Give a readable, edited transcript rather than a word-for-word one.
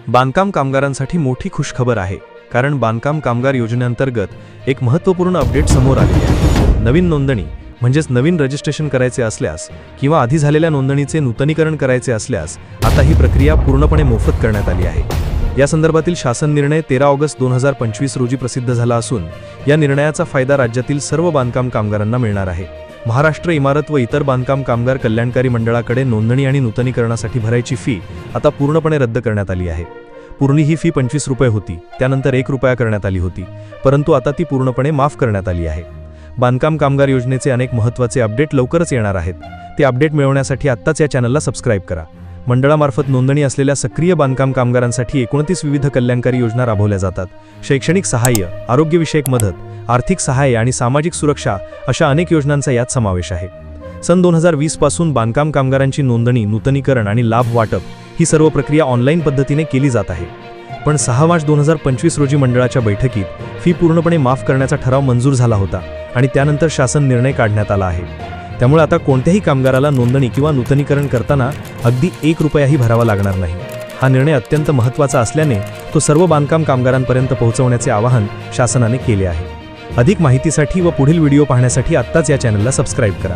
बांधकाम कामगारांसाठी मोठी खुशखबर आहे, कारण बांधकाम कामगार योजनेअंतर्गत एक महत्त्वपूर्ण अपडेट समोर आले आहे। नवीन नोंदणी म्हणजेच नवीन रजिस्ट्रेशन करायचे असल्यास किंवा आधी झालेल्या नोंदणीचे नूतनीकरण करायचे असल्यास आता ही प्रक्रिया पूर्णपणे मोफत करण्यात आली आहे। या संदर्भातील शासन निर्णय 13 ऑगस्ट 2025 रोजी प्रसिद्ध झाला असून या निर्णयाचा फायदा राज्यातील सर्व बांधकाम कामगारांना मिळणार आहे। महाराष्ट्र इमारत व इतर बांधकाम कामगार कल्याणकारी मंडळाकडे नोंदणी आणि नूतनीकरणासाठी भरायची फी आता पूर्णपणे रद्द करण्यात आली आहे। पूर्वी ही फी 25 रुपये होती, त्यानंतर 1 रुपया करण्यात आली होती, परंतु आता ती पूर्णपणे माफ करण्यात आली आहे। बांधकाम कामगार योजनेचे अनेक महत्त्वाचे अपडेट लवकरच येणार आहेत। ते अपडेट मिळवण्यासाठी आत्ताच या चॅनलला सबस्क्राईब करा। मंडळामार्फत नोंदणी असलेल्या सक्रिय बांधकाम कामगारांसाठी 29 विविध कल्याणकारी योजना राबवल्या जातात। शैक्षणिक सहाय्य, आरोग्यविषयक मदत, आर्थिक सहाय्य आणि सामाजिक सुरक्षा अशा अनेक योजनांचा यात समावेश आहे। सन 2020 पासून बांधकाम कामगारांची नोंदणी, नूतनीकरण आणि लाभ वाटप ही सर्व प्रक्रिया ऑनलाईन पद्धतीने केली जात आहे। पण 6 मार्च 2025 रोजी मंडळाच्या बैठकीत फी पूर्णपणे माफ करण्याचा ठराव मंजूर झाला होता आणि त्यानंतर शासन निर्णय काढण्यात आला आहे। त्यामुळे आता कोणत्याही कामगाराला नोंदणी किंवा नूतनीकरण करताना अगदी 1 रुपयाही भरावा लागणार नाही। हा निर्णय अत्यंत महत्त्वाचा असल्याने तो सर्व बांधकाम कामगारांपर्यंत पोहोचवण्याचे आवाहन शासनाने केले आहे। अधिक माहितीसाठी व पुढील व्हिडिओ पाहण्यासाठी आत्ताच या चॅनलला सबस्क्राईब करा।